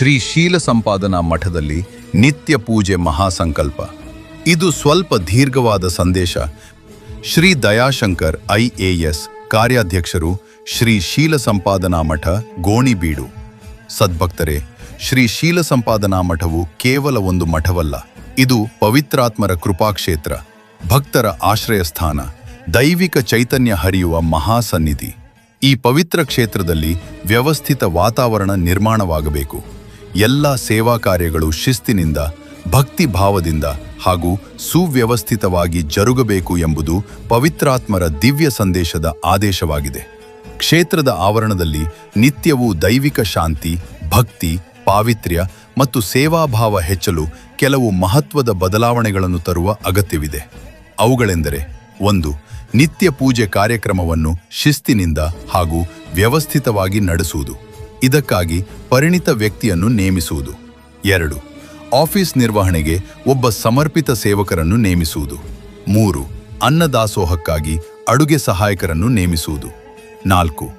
ಶ್ರೀ ಶೀಲ ಸಂಪಾದನಾ ಮಠದಲ್ಲಿ ನಿತ್ಯ ಪೂಜೆ ಮಹಾಸಂಕಲ್ಪ. ಇದು ಸ್ವಲ್ಪ ದೀರ್ಘವಾದ ಸಂದೇಶ. ಶ್ರೀ ದಯಾಶಂಕರ್ IAS ಕಾರ್ಯಾಧ್ಯಕ್ಷರು, ಶ್ರೀ ಶೀಲ ಸಂಪಾದನಾ ಮಠ, ಗೋಣಿಬೀಡು. ಸದ್ಭಕ್ತರೇ, ಶ್ರೀ ಶೀಲ ಸಂಪಾದನಾ ಮಠವು ಕೇವಲ ಒಂದು ಮಠವಲ್ಲ, ಇದು ಪವಿತ್ರಾತ್ಮರ ಕೃಪಾಕ್ಷೇತ್ರ, ಭಕ್ತರ ಆಶ್ರಯಸ್ಥಾನ, ದೈವಿಕ ಚೈತನ್ಯ ಹರಿಯುವ ಮಹಾಸನ್ನಿಧಿ. ಈ ಪವಿತ್ರ ಕ್ಷೇತ್ರದಲ್ಲಿ ವ್ಯವಸ್ಥಿತ ವಾತಾವರಣ ನಿರ್ಮಾಣವಾಗಬೇಕು. ಎಲ್ಲ ಸೇವಾ ಕಾರ್ಯಗಳು ಶಿಸ್ತಿನಿಂದ, ಭಕ್ತಿ ಭಾವದಿಂದ ಹಾಗೂ ಸುವ್ಯವಸ್ಥಿತವಾಗಿ ಜರುಗಬೇಕು ಎಂಬುದು ಪವಿತ್ರಾತ್ಮರ ದಿವ್ಯ ಸಂದೇಶದ ಆದೇಶವಾಗಿದೆ. ಕ್ಷೇತ್ರದ ಆವರಣದಲ್ಲಿ ನಿತ್ಯವೂ ದೈವಿಕ ಶಾಂತಿ, ಭಕ್ತಿ, ಪಾವಿತ್ರ್ಯ ಮತ್ತು ಸೇವಾಭಾವ ಹೆಚ್ಚಲು ಕೆಲವು ಮಹತ್ವದ ಬದಲಾವಣೆಗಳನ್ನು ತರುವ ಅಗತ್ಯವಿದೆ. ಅವುಗಳೆಂದರೆ: 1. ನಿತ್ಯ ಪೂಜೆ ಕಾರ್ಯಕ್ರಮವನ್ನು ಶಿಸ್ತಿನಿಂದ ಹಾಗೂ ವ್ಯವಸ್ಥಿತವಾಗಿ ನಡೆಸುವುದು. ಇದಕ್ಕಾಗಿ ಪರಿಣಿತ ವ್ಯಕ್ತಿಯನ್ನು ನೇಮಿಸುವುದು. 2. ಆಫೀಸ್ ನಿರ್ವಹಣೆಗೆ ಒಬ್ಬ ಸಮರ್ಪಿತ ಸೇವಕರನ್ನು ನೇಮಿಸುವುದು. 3. ಅನ್ನದಾಸೋಹಕ್ಕಾಗಿ ಅಡುಗೆ ಸಹಾಯಕರನ್ನು ನೇಮಿಸುವುದು. 4.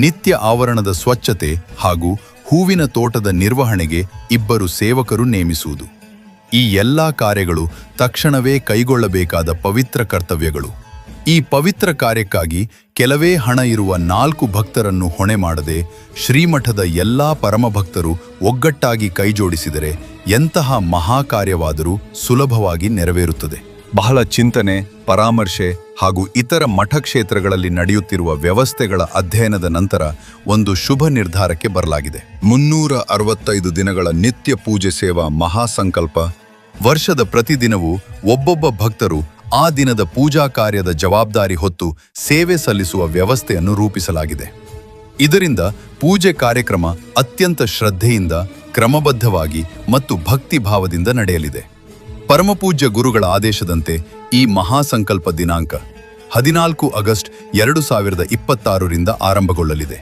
ನಿತ್ಯ ಆವರಣದ ಸ್ವಚ್ಛತೆ ಹಾಗೂ ಹೂವಿನ ತೋಟದ ನಿರ್ವಹಣೆಗೆ ಇಬ್ಬರು ಸೇವಕರು ನೇಮಿಸುವುದು. ಈ ಎಲ್ಲ ಕಾರ್ಯಗಳು ತಕ್ಷಣವೇ ಕೈಗೊಳ್ಳಬೇಕಾದ ಪವಿತ್ರ ಕರ್ತವ್ಯಗಳು. ಈ ಪವಿತ್ರ ಕಾರ್ಯಕ್ಕಾಗಿ ಕೆಲವೇ ಹಣ ಇರುವ 4 ಭಕ್ತರನ್ನು ಹೊಣೆ ಮಾಡದೆ ಶ್ರೀಮಠದ ಎಲ್ಲಾ ಪರಮಭಕ್ತರು ಒಗ್ಗಟ್ಟಾಗಿ ಕೈಜೋಡಿಸಿದರೆ ಎಂತಹ ಮಹಾಕಾರ್ಯವಾದರೂ ಸುಲಭವಾಗಿ ನೆರವೇರುತ್ತದೆ. ಬಹಳ ಚಿಂತನೆ, ಪರಾಮರ್ಶೆ ಹಾಗೂ ಇತರ ಮಠಕ್ಷೇತ್ರಗಳಲ್ಲಿ ನಡೆಯುತ್ತಿರುವ ವ್ಯವಸ್ಥೆಗಳ ಅಧ್ಯಯನದ ನಂತರ ಒಂದು ಶುಭ ನಿರ್ಧಾರಕ್ಕೆ ಬರಲಾಗಿದೆ. 365 ದಿನಗಳ ನಿತ್ಯ ಪೂಜೆ ಸೇವಾ ಮಹಾಸಂಕಲ್ಪ. ವರ್ಷದ ಪ್ರತಿದಿನವೂ ಒಬ್ಬೊಬ್ಬ ಭಕ್ತರು ಆ ದಿನದ ಪೂಜಾ ಕಾರ್ಯದ ಜವಾಬ್ದಾರಿ ಹೊತ್ತು ಸೇವೆ ಸಲ್ಲಿಸುವ ವ್ಯವಸ್ಥೆಯನ್ನು ರೂಪಿಸಲಾಗಿದೆ. ಇದರಿಂದ ಪೂಜೆ ಕಾರ್ಯಕ್ರಮ ಅತ್ಯಂತ ಶ್ರದ್ಧೆಯಿಂದ, ಕ್ರಮಬದ್ಧವಾಗಿ ಮತ್ತು ಭಕ್ತಿ ಭಾವದಿಂದ ನಡೆಯಲಿದೆ. ಪರಮಪೂಜ್ಯ ಗುರುಗಳ ಆದೇಶದಂತೆ ಈ ಮಹಾಸಂಕಲ್ಪ ದಿನಾಂಕ 14 ಆಗಸ್ಟ್ 2026ರಿಂದ ಆರಂಭಗೊಳ್ಳಲಿದೆ.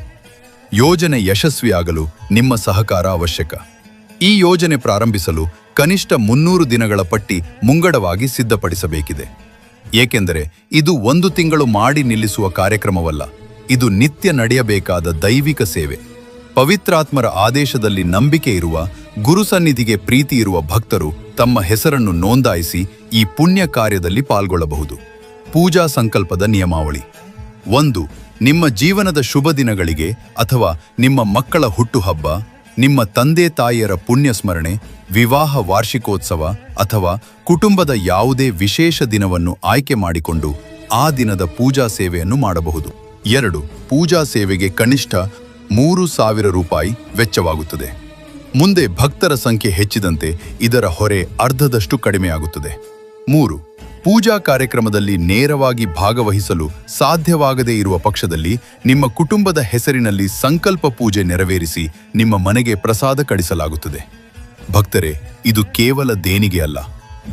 ಯೋಜನೆ ಯಶಸ್ವಿಯಾಗಲು ನಿಮ್ಮ ಸಹಕಾರ ಅವಶ್ಯಕ. ಈ ಯೋಜನೆ ಪ್ರಾರಂಭಿಸಲು ಕನಿಷ್ಠ 300 ದಿನಗಳ ಪಟ್ಟಿ ಮುಂಗಡವಾಗಿ ಸಿದ್ಧಪಡಿಸಬೇಕಿದೆ. ಏಕೆಂದರೆ ಇದು 1 ತಿಂಗಳು ಮಾಡಿ ನಿಲ್ಲಿಸುವ ಕಾರ್ಯಕ್ರಮವಲ್ಲ, ಇದು ನಿತ್ಯ ನಡೆಯಬೇಕಾದ ದೈವಿಕ ಸೇವೆ. ಪವಿತ್ರಾತ್ಮರ ಆದೇಶದಲ್ಲಿ ನಂಬಿಕೆ ಇರುವ, ಗುರುಸನ್ನಿಧಿಗೆ ಪ್ರೀತಿ ಇರುವ ಭಕ್ತರು ತಮ್ಮ ಹೆಸರನ್ನು ನೋಂದಾಯಿಸಿ ಈ ಪುಣ್ಯ ಕಾರ್ಯದಲ್ಲಿ ಪಾಲ್ಗೊಳ್ಳಬಹುದು. ಪೂಜಾ ಸಂಕಲ್ಪದ ನಿಯಮಾವಳಿ. 1. ನಿಮ್ಮ ಜೀವನದ ಶುಭ ದಿನಗಳಿಗೆ ಅಥವಾ ನಿಮ್ಮ ಮಕ್ಕಳ ಹುಟ್ಟುಹಬ್ಬ, ನಿಮ್ಮ ತಂದೆ ತಾಯಿಯರ ಪುಣ್ಯ ಸ್ಮರಣೆ, ವಿವಾಹ ವಾರ್ಷಿಕೋತ್ಸವ ಅಥವಾ ಕುಟುಂಬದ ಯಾವುದೇ ವಿಶೇಷ ದಿನವನ್ನು ಆಯ್ಕೆ ಮಾಡಿಕೊಂಡು ಆ ದಿನದ ಪೂಜಾ ಸೇವೆಯನ್ನು ಮಾಡಬಹುದು. 2. ಪೂಜಾ ಸೇವೆಗೆ ಕನಿಷ್ಠ 3,000 ರೂಪಾಯಿ ವೆಚ್ಚವಾಗುತ್ತದೆ. ಮುಂದೆ ಭಕ್ತರ ಸಂಖ್ಯೆ ಹೆಚ್ಚಿದಂತೆ ಇದರ ಹೊರೆ ಅರ್ಧದಷ್ಟು ಕಡಿಮೆಯಾಗುತ್ತದೆ. 3. ಪೂಜಾ ಕಾರ್ಯಕ್ರಮದಲ್ಲಿ ನೇರವಾಗಿ ಭಾಗವಹಿಸಲು ಸಾಧ್ಯವಾಗದೇ ಇರುವ ಪಕ್ಷದಲ್ಲಿ ನಿಮ್ಮ ಕುಟುಂಬದ ಹೆಸರಿನಲ್ಲಿ ಸಂಕಲ್ಪ ಪೂಜೆ ನೆರವೇರಿಸಿ ನಿಮ್ಮ ಮನೆಗೆ ಪ್ರಸಾದ ಕಳಿಸಲಾಗುತ್ತದೆ. ಭಕ್ತರೇ, ಇದು ಕೇವಲ ದೇಣಿಗೆ ಅಲ್ಲ,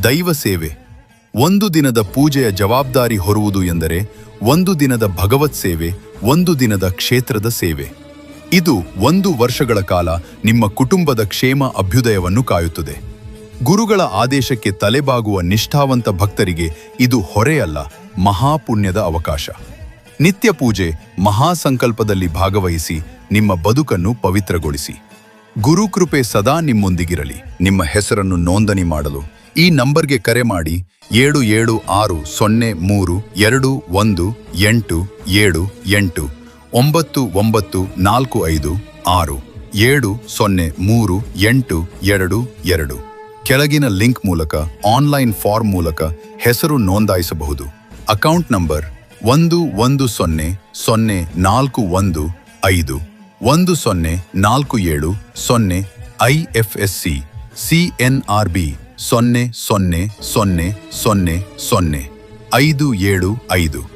ದೈವ ಸೇವೆ. 1 ದಿನದ ಪೂಜೆಯ ಜವಾಬ್ದಾರಿ ಹೊರುವುದು ಎಂದರೆ 1 ದಿನದ ಭಗವತ್ ಸೇವೆ, 1 ದಿನದ ಕ್ಷೇತ್ರದ ಸೇವೆ. ಇದು 1 ವರ್ಷಗಳ ಕಾಲ ನಿಮ್ಮ ಕುಟುಂಬದ ಕ್ಷೇಮ ಅಭ್ಯುದಯವನ್ನು ಕಾಯುತ್ತದೆ. ಗುರುಗಳ ಆದೇಶಕ್ಕೆ ತಲೆಬಾಗುವ ನಿಷ್ಠಾವಂತ ಭಕ್ತರಿಗೆ ಇದು ಹೊರೆಯಲ್ಲ, ಮಹಾಪುಣ್ಯದ ಅವಕಾಶ. ನಿತ್ಯ ಪೂಜೆ ಮಹಾಸಂಕಲ್ಪದಲ್ಲಿ ಭಾಗವಹಿಸಿ ನಿಮ್ಮ ಬದುಕನ್ನು ಪವಿತ್ರಗೊಳಿಸಿ. ಗುರುಕೃಪೆ ಸದಾ ನಿಮ್ಮೊಂದಿಗಿರಲಿ. ನಿಮ್ಮ ಹೆಸರನ್ನು ನೋಂದಣಿ ಮಾಡಲು ಈ ನಂಬರ್ಗೆ ಕರೆ ಮಾಡಿ. 7660321878 9945 6703822. ಕೆಳಗಿನ ಲಿಂಕ್ ಮೂಲಕ ಆನ್ಲೈನ್ ಫಾರ್ಮ್ ಮೂಲಕ ಹೆಸರು ನೋಂದಾಯಿಸಬಹುದು. Account number 1104151047 IFSC CNRB 00000575.